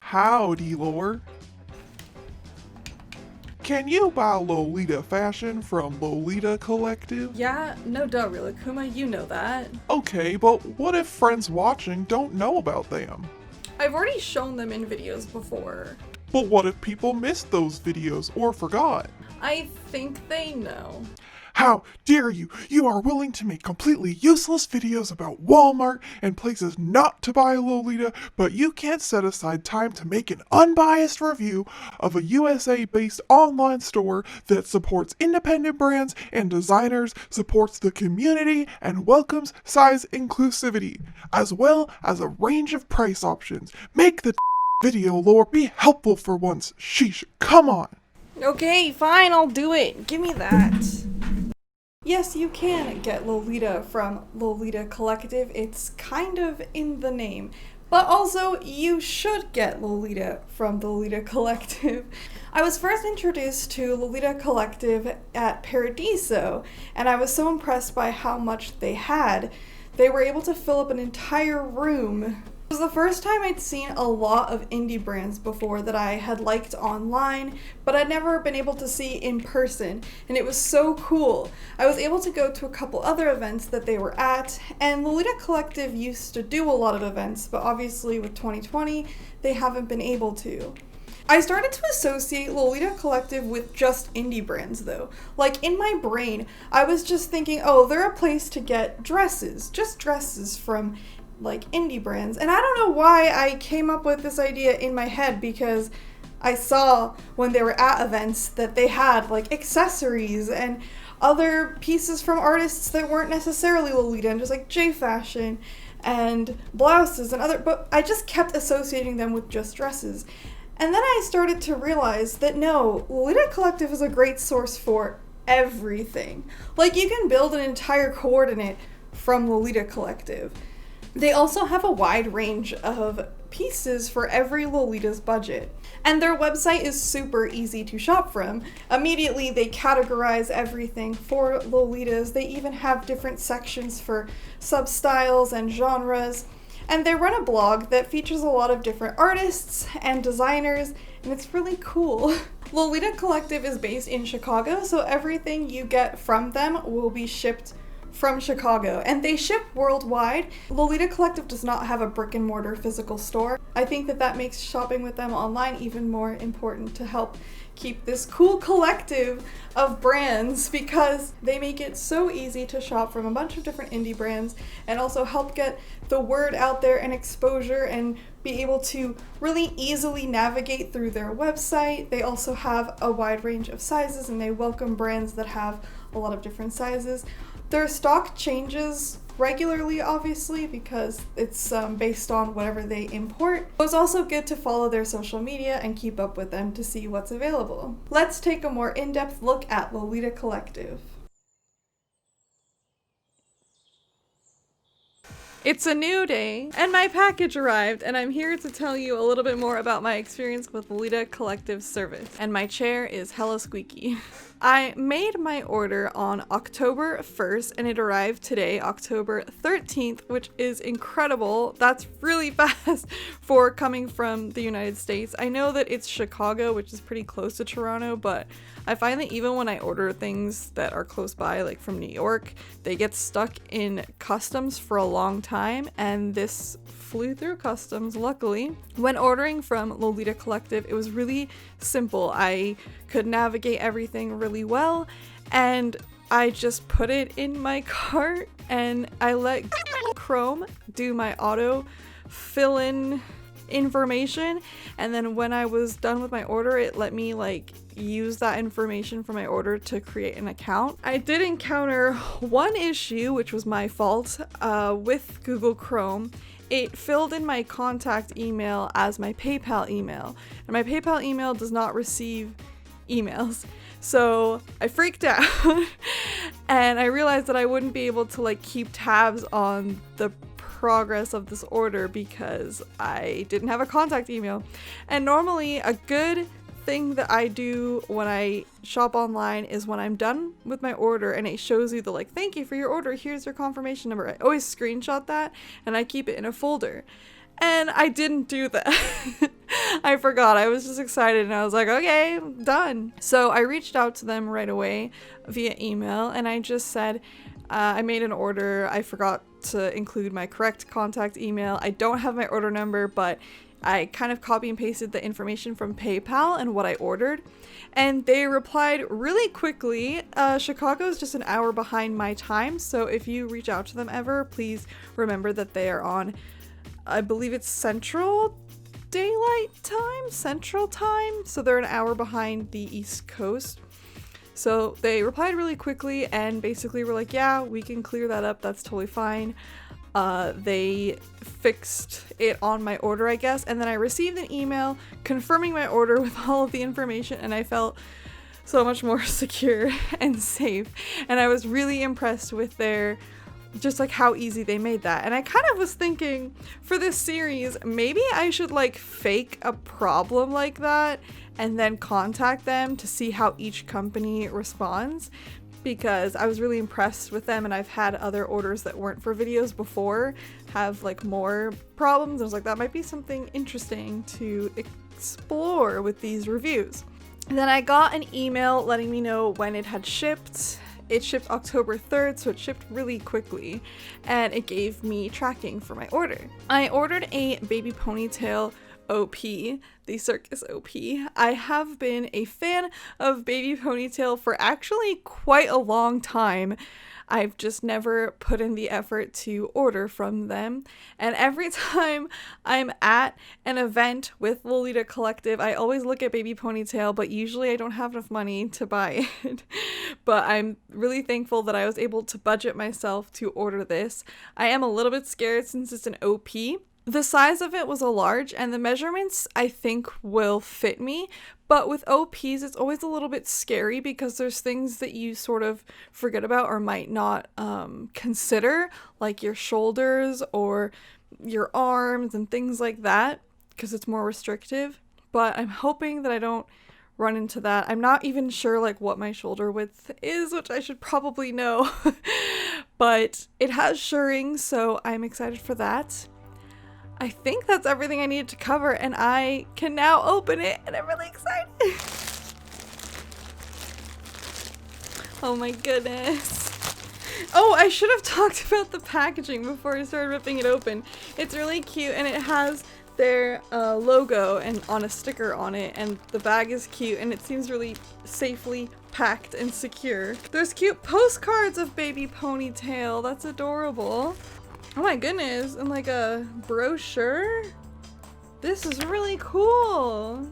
Howdy, Lore. Can you buy Lolita fashion from Lolita Collective? Yeah, no duh, Rilakuma, you know that. Okay, but what if friends watching don't know about them? I've already shown them in videos before. But what if people missed those videos or forgot? I think they know. How dare you! You are willing to make completely useless videos about Walmart and places not to buy Lolita, but you can't set aside time to make an unbiased review of a USA-based online store that supports independent brands and designers, supports the community, and welcomes size inclusivity, as well as a range of price options. Make the video, Lore, be helpful for once. Sheesh, come on! Okay, fine, I'll do it. Give me that. Yes, you can get Lolita from Lolita Collective. It's kind of in the name. But also, you should get Lolita from the Lolita Collective. I was first introduced to Lolita Collective at Paradiso, and I was so impressed by how much they had. They were able to fill up an entire room. It was the first time I'd seen a lot of indie brands before that I had liked online, but I'd never been able to see in person, and it was so cool. I was able to go to a couple other events that they were at, and Lolita Collective used to do a lot of events, but obviously with 2020, they haven't been able to. I started to associate Lolita Collective with just indie brands though. Like in my brain, I was just thinking, oh, they're a place to get dresses, just dresses from like indie brands. And I don't know why I came up with this idea in my head, because I saw when they were at events that they had like accessories and other pieces from artists that weren't necessarily Lolita, and just like J fashion and blouses and other, but I just kept associating them with just dresses. And then I started to realize that no, Lolita Collective is a great source for everything. Like you can build an entire coordinate from Lolita Collective. They also have a wide range of pieces for every Lolita's budget. And their website is super easy to shop from. Immediately they categorize everything for Lolitas. They even have different sections for substyles and genres. And they run a blog that features a lot of different artists and designers, and it's really cool. Lolita Collective is based in Chicago, so everything you get from them will be shipped from Chicago, and they ship worldwide. Lolita Collective does not have a brick and mortar physical store. I think that makes shopping with them online even more important to help keep this cool collective of brands, because they make it so easy to shop from a bunch of different indie brands and also help get the word out there and exposure and be able to really easily navigate through their website. They also have a wide range of sizes, and they welcome brands that have a lot of different sizes. Their stock changes regularly, obviously, because it's based on whatever they import. It's also good to follow their social media and keep up with them to see what's available. Let's take a more in-depth look at Lolita Collective. It's a new day, and my package arrived, and I'm here to tell you a little bit more about my experience with Lolita Collective service. And my chair is hella squeaky. I made my order on October 1st, and it arrived today, October 13th, which is incredible. That's really fast for coming from the United States. I know that it's Chicago, which is pretty close to Toronto, but I find that even when I order things that are close by, like from New York, they get stuck in customs for a long time, and this flew through customs, luckily. When ordering from Lolita Collective, it was really simple. I could navigate everything really well, and I just put it in my cart, and I let Chrome do my auto fill in information, and then when I was done with my order, it let me like use that information for my order to create an account. I did encounter one issue, which was my fault, with Google Chrome. It filled in my contact email as my PayPal email, and my PayPal email does not receive emails. So I freaked out and I realized that I wouldn't be able to like keep tabs on the progress of this order because I didn't have a contact email. And normally a good thing that I do when I shop online is when I'm done with my order and it shows you the like, thank you for your order, here's your confirmation number. I always screenshot that and I keep it in a folder. And I didn't do that. I forgot. I was just excited and I was like, okay, done. So I reached out to them right away via email and I just said, I made an order. I forgot to include my correct contact email. I don't have my order number, but I kind of copy and pasted the information from PayPal and what I ordered. And they replied really quickly. Chicago is just an hour behind my time. So if you reach out to them ever, please remember that they are on, I believe it's Central Daylight Time, Central Time. So they're an hour behind the East Coast. So they replied really quickly and basically were like, yeah, we can clear that up. That's totally fine. They fixed it on my order, I guess. And then I received an email confirming my order with all of the information and I felt so much more secure and safe. And I was really impressed with their, just like how easy they made that. And I kind of was thinking for this series, maybe I should like fake a problem like that and then contact them to see how each company responds, because I was really impressed with them and I've had other orders that weren't for videos before have like more problems. I was like, that might be something interesting to explore with these reviews. And then I got an email letting me know when it had shipped. It shipped October 3rd, so it shipped really quickly and it gave me tracking for my order. I ordered a baby ponytail OP, the circus OP. I have been a fan of baby ponytail for actually quite a long time. I've just never put in the effort to order from them. And every time I'm at an event with Lolita Collective, I always look at baby ponytail, but usually I don't have enough money to buy it. But I'm really thankful that I was able to budget myself to order this. I am a little bit scared since it's an OP. The size of it was a large and the measurements I think will fit me, but with OPs it's always a little bit scary because there's things that you sort of forget about or might not consider, like your shoulders or your arms and things like that, because it's more restrictive. But I'm hoping that I don't run into that. I'm not even sure like what my shoulder width is, which I should probably know, but it has shirring, so I'm excited for that. I think that's everything I needed to cover and I can now open it and I'm really excited. Oh my goodness. Oh, I should have talked about the packaging before I started ripping it open. It's really cute and it has their logo and on a sticker on it, and the bag is cute and it seems really safely packed and secure. There's cute postcards of baby ponytail. That's adorable. Oh my goodness, and like a brochure? This is really cool.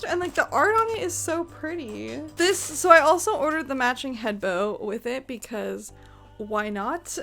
And like the art on it is so pretty. So I also ordered the matching head bow with it because why not?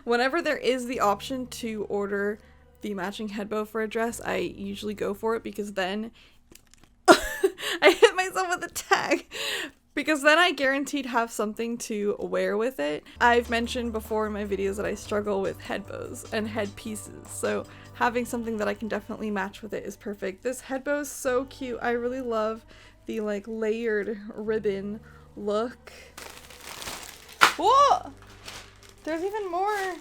Whenever there is the option to order the matching head bow for a dress, I usually go for it because then I hit myself with a tag. Because then I guaranteed have something to wear with it. I've mentioned before in my videos that I struggle with head bows and head pieces, so having something that I can definitely match with it is perfect. This head bow is so cute. I really love the like layered ribbon look. Whoa! There's even more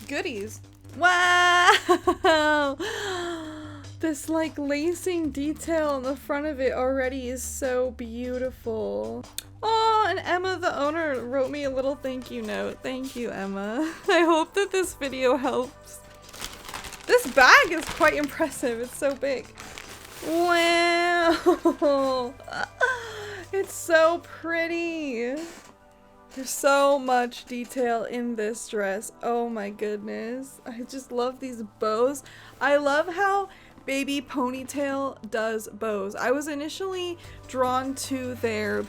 goodies. Wow! This like lacing detail on the front of it already is so beautiful. Oh, and Emma, the owner, wrote me a little thank you note. Thank you, Emma. I hope that this video helps. This bag is quite impressive. It's so big. Wow. It's so pretty. There's so much detail in this dress. Oh my goodness. I just love these bows. I love how baby ponytail does bows. I was initially drawn to their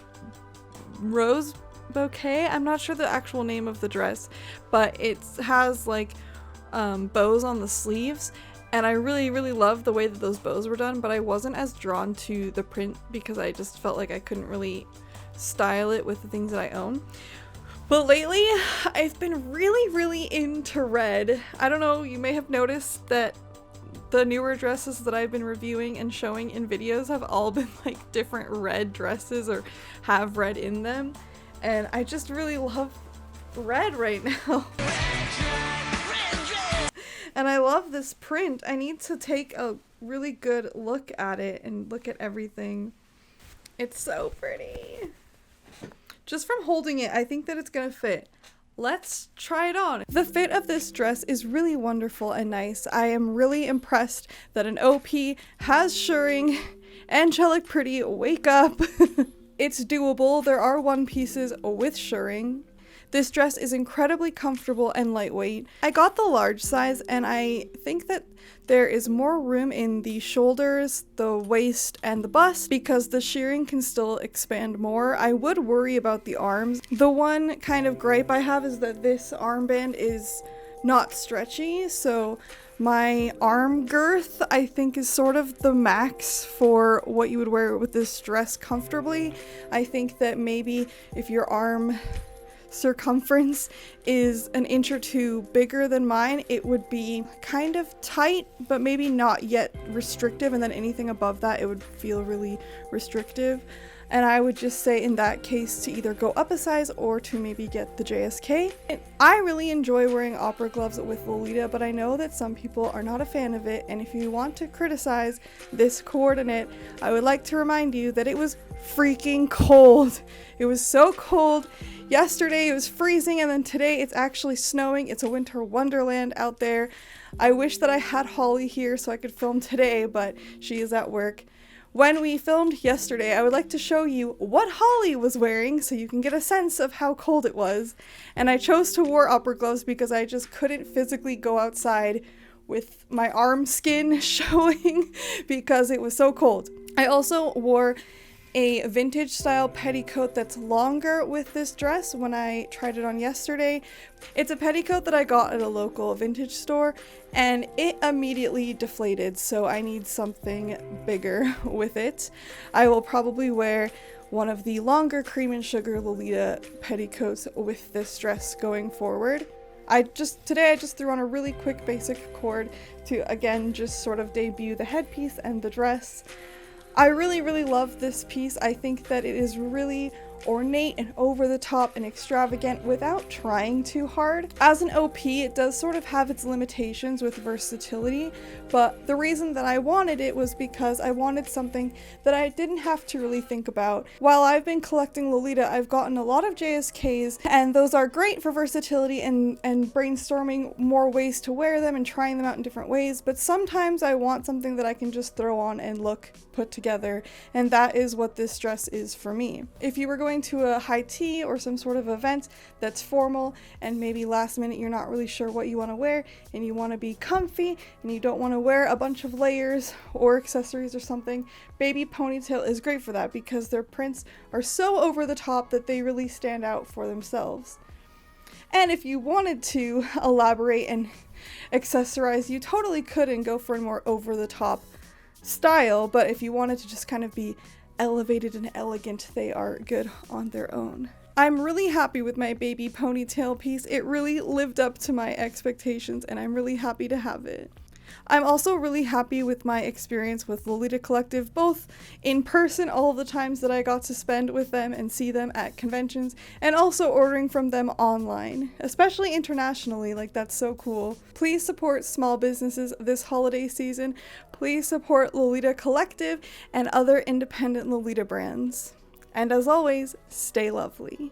rose bouquet. I'm not sure the actual name of the dress, but it has like bows on the sleeves, and I really love the way that those bows were done, but I wasn't as drawn to the print because I just felt like I couldn't really style it with the things that I own. But lately I've been really into red. I don't know, you may have noticed that the newer dresses that I've been reviewing and showing in videos have all been like different red dresses or have red in them, and I just really love red right now. And I love this print. I need to take a really good look at it and look at everything. It's so pretty. Just from holding it, I think that it's gonna fit. Let's try it on. The fit of this dress is really wonderful and nice. I am really impressed that an OP has shirring. Angelic Pretty, wake up. It's doable. There are one pieces with shirring. This dress is incredibly comfortable and lightweight. I got the large size and I think that there is more room in the shoulders, the waist, and the bust because the shirring can still expand more. I would worry about the arms. The one kind of gripe I have is that this armband is not stretchy, so my arm girth I think is sort of the max for what you would wear with this dress comfortably. I think that maybe if your arm circumference is an inch or two bigger than mine, it would be kind of tight, but maybe not yet restrictive, and then anything above that, it would feel really restrictive. And I would just say in that case to either go up a size or to maybe get the JSK. And I really enjoy wearing opera gloves with Lolita, but I know that some people are not a fan of it, and if you want to criticize this coordinate, I would like to remind you that it was freaking cold. It was so cold. Yesterday it was freezing, and then today it's actually snowing. It's a winter wonderland out there. I wish that I had Holly here so I could film today, but she is at work. When we filmed yesterday, I would like to show you what Holly was wearing so you can get a sense of how cold it was. And I chose to wear opera gloves because I just couldn't physically go outside with my arm skin showing because it was so cold. I also wore a vintage style petticoat that's longer with this dress when I tried it on yesterday. It's a petticoat that I got at a local vintage store and it immediately deflated, so I need something bigger with it. I will probably wear one of the longer cream and sugar Lolita petticoats with this dress going forward. Today I just threw on a really quick basic cord to again just sort of debut the headpiece and the dress. I really, really love this piece. I think that it is really ornate and over the top and extravagant without trying too hard. As an OP, it does sort of have its limitations with versatility, but the reason that I wanted it was because I wanted something that I didn't have to really think about. While I've been collecting Lolita, I've gotten a lot of JSKs, and those are great for versatility and brainstorming more ways to wear them and trying them out in different ways, but sometimes I want something that I can just throw on and look put together, and that is what this dress is for me. If you were going to a high tea or some sort of event that's formal and maybe last minute you're not really sure what you want to wear and you want to be comfy and you don't want to wear a bunch of layers or accessories or something, baby ponytail is great for that because their prints are so over the top that they really stand out for themselves. And if you wanted to elaborate and accessorize, you totally could and go for a more over the top style, but if you wanted to just kind of be elevated and elegant, they are good on their own. I'm really happy with my baby ponytail piece. It really lived up to my expectations and I'm really happy to have it. I'm also really happy with my experience with Lolita Collective, both in person, all the times that I got to spend with them and see them at conventions, and also ordering from them online, especially internationally. Like, that's so cool. Please support small businesses this holiday season. Please support Lolita Collective and other independent Lolita brands. And as always, stay lovely.